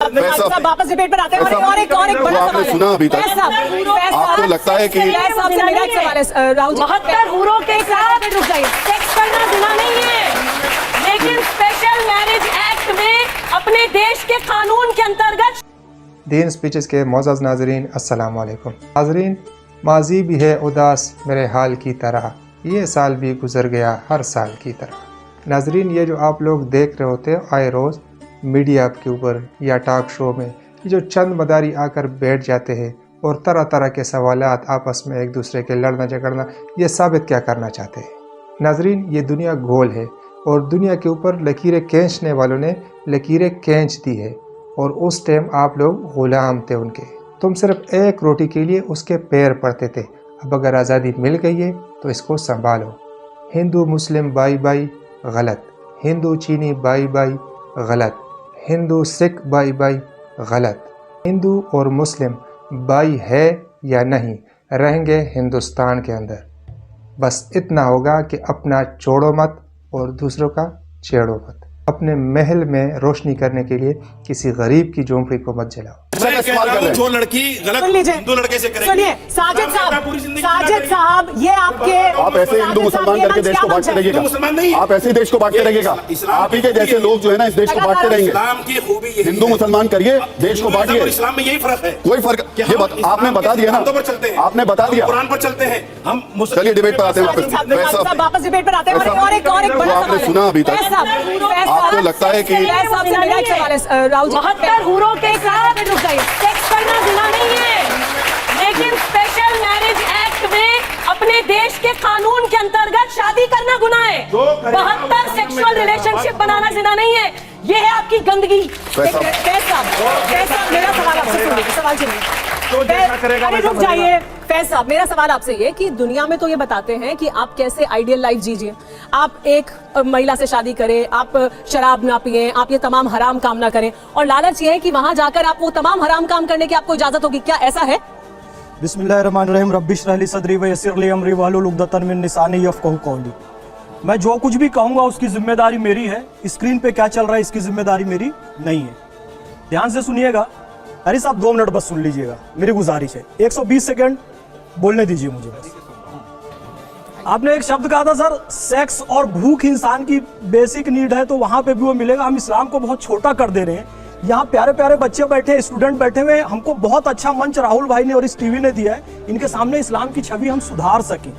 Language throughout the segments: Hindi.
वापस डिबेट पर आते हैं और एक बड़ा आपने सुना अभी तक आपको लगता है कि मेरा एक सवाल है राहुल जी, 72 हूरों के साथ सेक्स करना गुनाह नहीं है, लेकिन स्पेशल मैरिज एक्ट में अपने देश के कानून के अंतर्गत। दीन स्पीचेस के मोअज़्ज़ज़ नाज़रीन, अस्सलाम वालेकुम। नाज़रीन, माजी भी है उदास मेरे हाल की तरह, ये साल भी गुजर गया हर साल की तरह। नाज़रीन, ये जो आप लोग देख रहे होते हैं आए रोज़ मीडिया के ऊपर या टॉक शो में, ये जो चंद मदारी आकर बैठ जाते हैं और तरह तरह के सवालात आपस में एक दूसरे के लड़ना झगड़ना, ये साबित क्या करना चाहते हैं? नाज़रीन, ये दुनिया गोल है और दुनिया के ऊपर लकीरें खींचने वालों ने लकीरें खींच दी है और उस टाइम आप लोग ग़ुलाम थे उनके। तुम सिर्फ एक रोटी के लिए उसके पैर पड़ते थे। अब अगर आज़ादी मिल गई है तो इसको संभालो। हिंदू मुस्लिम बाई बाई गलत, हिंदू चीनी बाई बाई गलत, हिंदू सिख बाई बाई गलत। हिंदू और मुस्लिम बाई है या नहीं, रहेंगे हिंदुस्तान के अंदर। बस इतना होगा कि अपना छोड़ो मत और दूसरों का छेड़ो मत। अपने महल में रोशनी करने के लिए किसी गरीब की झोंपड़ी को मत जलाओ। जो लड़की गलत हिंदू लड़के से करेगी। सुनिए साजिद साहब, ये आपके आप ऐसे हिंदू मुसलमान करके देश को बांटते रहिएगा। मुसलमान नहीं, आप ऐसे ही देश को बांटते रहिएगा। आप ही के जैसे लोग जो है ना इस देश को बांटते रहेंगे। इस्लाम की खूबी यही हिंदू मुसलमान करिए, देश को बांटिए। इस्लाम में यही फर्क है। कोई फर्क आपने बता दिया ना, आपने बता दिया। कुरान पर चलते हैं हम। चलिए डिबेट पर आते हैं वापस डिबेट पर आते हैं और एक बड़ा आपने सुना अभी तक आपको लगता है कि मेरा एक सवाल है राहुल जी, 72 हूरों के साथ सेक्स करना गुनाह नहीं है, लेकिन स्पेशल मैरिज एक्ट में अपने देश के कानून के अंतर्गत शादी करना गुनाह है। 72 सेक्सुअल रिलेशनशिप बनाना जिना नहीं है। ये है आपकी गंदगी। मेरा सवाल आपसे सुनिए, सवाल सुनिए। अरे रुक जाइए फैज साहब, मेरा सवाल आपसे ये कि दुनिया में तो ये बताते हैं कि आप कैसे आइडियल लाइफ जीजिए। आप एक महिला से शादी करें, आप शराब ना पिए, आप ये तमाम हराम काम ना करें, और लालच ये है कि वहां जाकर आप वो तमाम हराम काम करने की आपको इजाजत होगी। क्या ऐसा है? बिस्मिल्लाहिर्रहमानिर्रहीम, रब्बि इश्रह ली सदरी व यस्सिर ली अमरी वहलुल उक़दतन मिन लिसानी यफ़क़हू क़ौली। मैं जो कुछ भी कहूँगा उसकी जिम्मेदारी मेरी है। स्क्रीन पे क्या चल रहा है इसकी जिम्मेदारी मेरी नहीं है। ध्यान से सुनिएगा। अरे साहब 2 मिनट बस सुन लीजिएगा, मेरी गुजारिश है। 120 सेकेंड बोलने दीजिए मुझे बस। आपने एक शब्द कहा था सर, सेक्स और भूख इंसान की बेसिक नीड है, तो वहां पे भी वो मिलेगा। हम इस्लाम को बहुत छोटा कर दे रहे हैं। यहाँ प्यारे प्यारे बच्चे बैठे, स्टूडेंट बैठे हुए, हमको बहुत अच्छा मंच राहुल भाई ने और इस टीवी ने दिया है। इनके सामने इस्लाम की छवि हम सुधार सकें।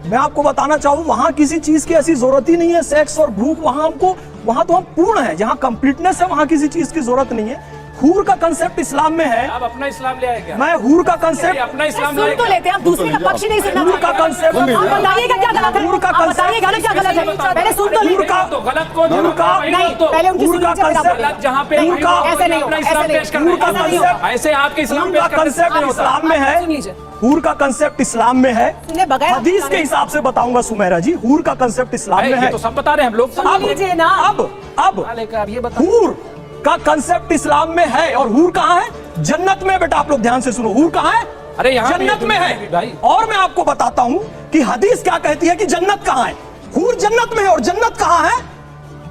मैं आपको बताना चाहूँ, वहाँ किसी चीज की ऐसी जरूरत ही नहीं है। सेक्स और भूख वहाँ तो हम पूर्ण है। जहाँ कंप्लीटनेस है वहाँ किसी चीज की जरूरत नहीं है। हूर का कंसेप्ट इस्लाम में है। आप अपना इस्लाम ले आए क्या? मैं हूर का कंसेप्ट अपना इस्लाम सुन तो लेते हैं, आप दूसरे का पक्ष नहीं सुनना। हूर का कंसेप्ट बताइएगा क्या गलत है? हूर का बताइएगा क्या गलत है? पहले सुन तो हूर का गलत को हूर का नहीं, पहले उनकी हूर का कंसेप्ट जहाँ पे हूर का ऐसे नहीं अपना होगा, इस्लाम ऐसे नहीं पेश करना हूर का कंसेप्ट ऐसे आपके इस्लाम हूर का कंसेप्ट इस्लाम में है। सुन लीजिए, हूर का कंसेप्ट इस्लाम में है। सुनिए, बगैर हदीस के हिसाब से बताऊंगा सुमेरा जी, हूर का कंसेप्ट इस्लाम में है। तो सब बता रहे हैं हम लोग। सुन लीजिए ना। अब ये बता, हूर का कंसेप्ट इस्लाम में है। और हूर कहाँ है? जन्नत में। बेटा आप लोग ध्यान से सुनो, हूर कहाँ है? अरे यहाँ जन्नत में है भाई। और मैं आपको बताता हूँ कि हदीस क्या कहती है कि जन्नत कहाँ है। हूर जन्नत में है। और जन्नत कहाँ है?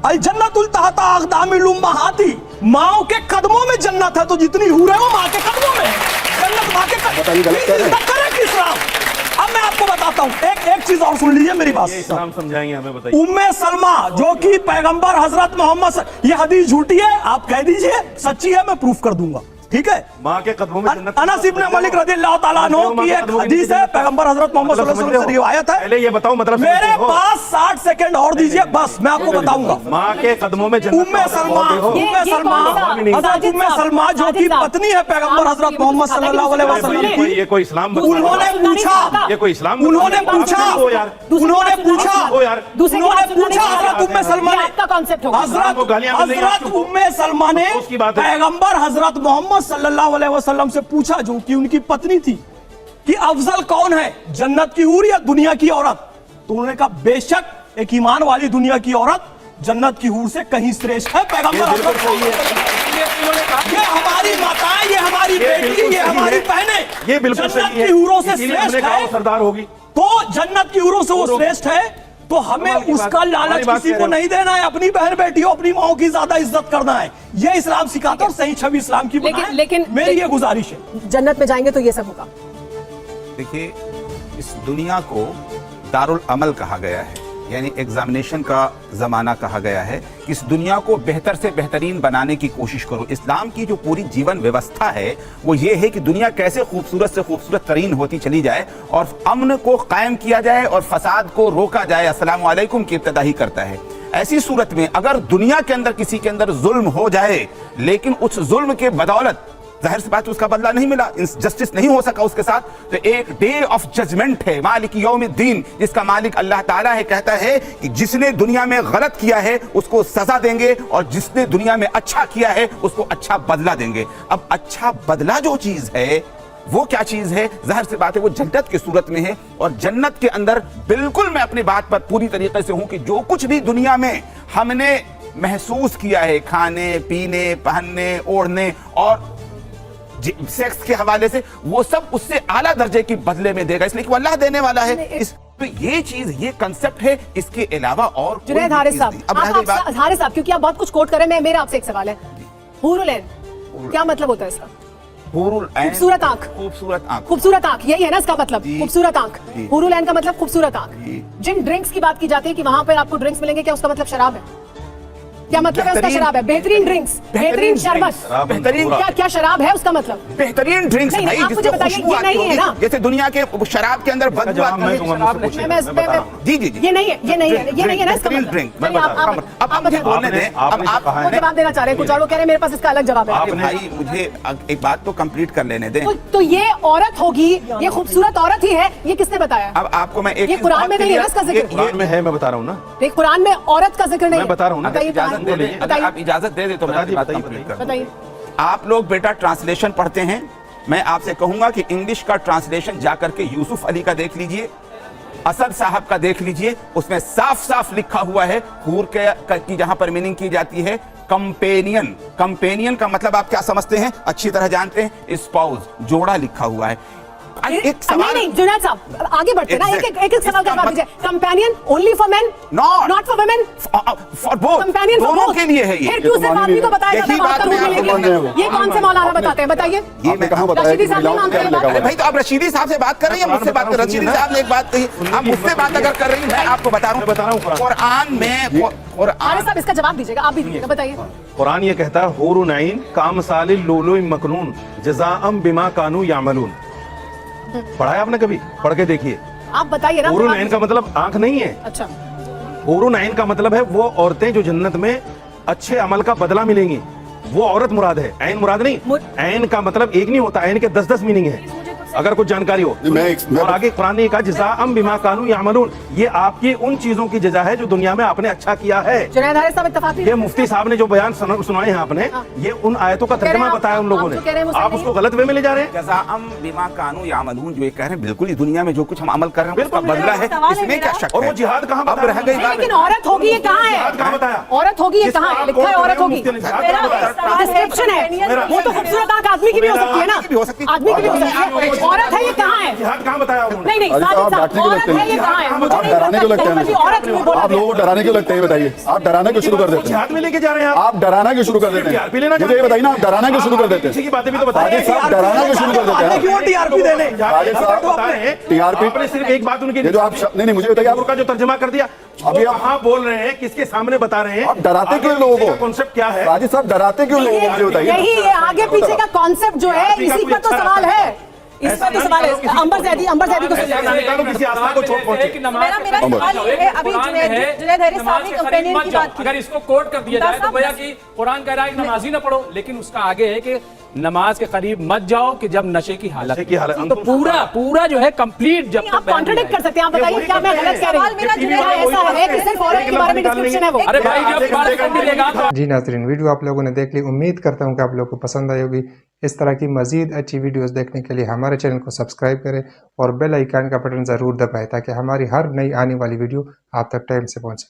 अल जन्नतुल तहता अक़दामिल उम्महाती, माओ के कदमों में जन्नत है। तो जितनी हूर है वो माँ के कदमों में है। जन्नत माँ के कदमों। इस्लाम। अब मैं आपको बताता हूँ एक चीज और सुन लीजिए मेरी बात। इस्लाम समझाएंगे हमें, बताइए। उम्मे सलमा जो कि पैगंबर हजरत मोहम्मद, ये हदीस झूठी है आप कह दीजिए, सच्ची है मैं प्रूफ कर दूंगा, ठीक है? माँ के कदमों में जन्नत। अनस इब्न मालिक रज़ियल्लाहु ताला अन्हु की एक हदीस है, पैगंबर हज़रत मोहम्मद सल्लल्लाहु अलैहि वसल्लम से रिवायत है। पहले ये बताओ मतलब। मेरे पास 60 सेकंड और दीजिए बस, मैं आपको बताऊंगा। माँ के कदमों में जन्नत। उम्मे सलमा हज़रत उम्मे सलमा जो कि पत्नी है पैगंबर हज़रत मोहम्मद सल्लल्लाहु अलैहि वसल्लम की। ये कोई इस्लाम? उन्होंने पूछा, ये कोई इस्लाम? उन्होंने पूछा हज़रत उम्मे सलमा ने, हज़रत उम्मे सलमा ने पैगंबर हज़रत मोहम्मद सल्लल्लाहु अलैहि वसल्लम से पूछा, जो कि उनकी पत्नी थी, कि अफजल कौन है, जन्नत की हूर या दुनिया की औरत? तो उन्होंने कहा बेशक एक ईमान वाली दुनिया की औरत जन्नत की हूर से कहीं श्रेष्ठ है। पैगंबर ये हमारी माताएं, ये हमारी बेटी, ये हमारी बहनें, ये बिल्कुल जन्नत की हूरों से श्रेष्ठ है। सरदार होगी तो जन्नत की हूरों से वो श्रेष्ठ है। तो हमें उसका लालच किसी को नहीं देना है। अपनी बहन बेटियों, अपनी माओ की ज्यादा इज्जत करना है, ये इस्लाम सिखाता है और सही छवि इस्लाम की बनाए। लेकिन मेरी ये गुजारिश है। जन्नत में जाएंगे तो ये सब होगा। देखिए, इस दुनिया को दारुल अमल कहा गया है, यानी एग्जामिनेशन का जमाना कहा गया है। इस दुनिया को बेहतर से बेहतरीन बनाने की कोशिश करो। इस्लाम की जो पूरी जीवन व्यवस्था है वो ये है कि दुनिया कैसे खूबसूरत से खूबसूरत तरीन होती चली जाए और अमन को कायम किया जाए और फसाद को रोका जाए। अस्सलामु अलैकुम की इब्तिदा ही करता है। ऐसी सूरत में अगर दुनिया के अंदर किसी के अंदर जुल्म हो जाए, लेकिन उस जुल्म के बदौलत जाहिर सी बात उसका बदला नहीं मिला, जस्टिस नहीं हो सका उसके साथ, तो एक डे ऑफ जजमेंट है, मालिक यौमिद्दीन, जिसका मालिक अल्लाह ताला है। कहता है कि जिसने दुनिया में गलत किया है उसको सजा देंगे और जिसने दुनिया में अच्छा किया है उसको अच्छा बदला देंगे। अब अच्छा बदला जो चीज है वो क्या चीज है? जाहिर सी बात है वो जन्नत की सूरत में है। और जन्नत के अंदर बिल्कुल मैं अपनी बात पर पूरी तरीके से हूं कि जो कुछ भी दुनिया में हमने महसूस किया है, खाने पीने, पहनने, ओढ़ने और सेक्स के हवाले से, वो सब उससे आला दर्जे की बदले में देगा, इसलिए कि वो अल्लाह देने वाला है। तो ये चीज, ये कंसेप्ट है, इसके अलावा और जुनैद हारिस साहब, हारिस साहब, क्योंकि आप बहुत कुछ कोट करें, मेरा आपसे एक सवाल है। हुरुल ऐन क्या मतलब होता है इसका? हुरुल ऐन, खूबसूरत आंख। खूबसूरत आंख, खूबसूरत आंख, यही है ना इसका मतलब? खूबसूरत आंख। हुरुल ऐन का मतलब खूबसूरत आंख। जिन ड्रिंक्स की बात की जाती है कि वहां पर आपको ड्रिंक्स मिलेंगे, क्या उसका मतलब शराब है? क्या मतलब है उसका? शराब है, बेहतरीन ड्रिंक्स, बेहतरीन शरबत, बेहतरीन, क्या शराब है उसका मतलब? बेहतरीन ड्रिंक्स भाई, मुझे बताइए, ये नहीं है ना? जैसे दुनिया के शराब के अंदर बदबू आती है। जी जी जी, ये नहीं है, ये नहीं है, ये नहीं है ना इसका मतलब? ड्रिंक। अब मुझे बोलने दें, अब आप जवाब देना चाह रहे हैं, कुछ और लोग कह रहे हैं मेरे पास इसका अलग जवाब है। भाई मुझे एक बात तो कंप्लीट कर लेने दें। तो ये औरत होगी, ये खूबसूरत औरत ही है, ये किसने बताया? अब आपको मैं एक, ये कुरान में नहीं है ना इसका जिक्र? कुरान में है, मैं बता रहा हूँ ना। नहीं, कुरान में औरत का जिक्र नहीं है। मैं बता रहा हूँ ना। बताइए, अगर आप इजाजत दे दे तो मैं बात कंप्लीट कर दूं। बताइए। आप लोग बेटा ट्रांसलेशन पढ़ते हैं, मैं आपसे कहूंगा कि इंग्लिश का ट्रांसलेशन जाकर के यूसुफ अली का देख लीजिए, असद साहब का देख लीजिए, उसमें साफ साफ लिखा हुआ है हूर की जहां पर मीनिंग की जाती है कंपेनियन। कंपेनियन का मतलब आप क्या समझते हैं? अच्छी तरह जानते हैं, स्पाउस, जोड़ा लिखा हुआ है। एक सवाल, नहीं जुनैद साहब आगे बढ़ते ना, एक सवाल का जवाब दीजिए। Companion only for main, not for women? For both, companion दोनों के लिए है ये। फिर क्यों सिर्फ आदमी को बताया जाता है बात करने के लिए? ये कौन से मौलाना बताते हैं? बताइए। ये मैं कहां बताया रशीदी साहब ने मानते हैं बात? अरे भाई, तो आप रशीदी साहब से बात कर रही हैं, मुझसे बात कर? रशीदी साहब ने एक बात कही, आप मुझसे बात अगर कर रही हैं, मैं आपको बता रहा हूँ कुरान में। हारिस साहब इसका जवाब दीजिएगा, आप भी दीजिएगा, बताइए। कुरान ये कहता है हुरुन ऐन कामसालिल लुलुइ मकनून जज़ाअम बिमा कानू यामलून। पढ़ा है आपने कभी? पढ़ के देखिए। आप बताइए ना। हुरुन ऐन का मतलब आंख नहीं है। अच्छा, हुरुन ऐन का मतलब है वो औरतें जो जन्नत में अच्छे अमल का बदला मिलेंगी, वो औरत मुराद है, ऐन मुराद नहीं। ऐन का मतलब एक नहीं होता, ऐन के 10-10 मीनिंग है, अगर कुछ जानकारी हो। और आगे कुरान ने कहा जज़ाअम बिमा कानू यामलून, ये आपकी उन चीजों की जजा है जो दुनिया में आपने अच्छा किया है। जुनैद हारिस साहब इत्तेफाक नहीं? ये मुफ्ती साहब ने जो बयान सुनाए हैं आपने, ये उन आयतों का तर्जुमा बताया उन लोगों ने। आप उसको गलत वे में ले जा रहे हैं। जज़ाअम बिमा कानू यामलून, जो ये कह रहे हैं, बिल्कुल इस दुनिया में जो कुछ हम अमल कर रहे हैं उसका बदला है, इसमें क्या शक है? और वो जिहाद कहाँ अब रह गई बात, लेकिन औरत होगी ये कहाँ है? कहाँ बताया? औरत होगी ये कहाँ है? लिखा है औरत होगी, डिस्क्रिप्शन है। वो तो खूबसूरत आंख आदमी की भी हो सकती है ना, आदमी की भी हो सकती है। औरत है ये कहाँ है? जिहाद कहाँ बताया उन्होंने? नहीं, आप डांटने क्यों लगते हैं? आप डराने क्यों लगते हैं? आप लोगों को डराने क्यों लगते हैं? बताइए, आप डराना क्यों शुरू कर देते हैं? जिहाद में लेके जा रहे हैं आप डराना क्यों शुरू कर देते हैं? मुझे ये बताइए ना, आप डराना क्यों शुरू कर देते हैं? की बातें भी तो बताइए। साहब डराना क्यों शुरू कर देते हैं? क्यों टीआरपी देने? टीआरपी आपने सिर्फ एक बात उनकी, ये जो आप नहीं, मुझे बताइए, आप का जो तर्जुमा कर दिया, अभी आप बोल रहे हैं, किसके सामने बता रहे हैं? आप डराते क्यों लोगों को? कॉन्सेप्ट क्या है? राजीव साहब डराते क्यों लोगों को? मुझे बताइए। यही ये आगे पीछे का कॉन्सेप्ट जो है, इसी पर तो सवाल है, इस पर तो सवाल है। अंबर जैदी को निकालो किसी आस्था को छोड़ पहुंचे। मेरा सवाल ये है, अभी जुनैद हारिस साहब ने कंपेनियन की बात की। अगर इसको कोट कर दिया जाए तो भैया कि कुरान कह रहा है नमाजी ना पढ़ो, लेकिन उसका आगे है कि नमाज के करीब मत जाओ कि जब नशे की हालत। तो पूरा जो है कंप्लीट, जब आप कॉन्ट्रडिक्ट कर सकते हैं। आप बताइए क्या मैं गलत कह रही हूं? मेरा जुनैद ऐसा है कि सिर्फ औरत के बारे में डिस्क्रिप्शन है वो? अरे भाई, जब बात कर मिलेगा तो जी नाज़रीन, वीडियो आप लोगों ने देख ली, उम्मीद करता हूँ कि आप लोगों को पसंद आई होगी। इस तरह की मज़ीद अच्छी वीडियोस देखने के लिए हमारे चैनल को सब्सक्राइब करें और बेल आइकन का बटन ज़रूर दबाएं ताकि हमारी हर नई आने वाली वीडियो आप तक टाइम से पहुँचे।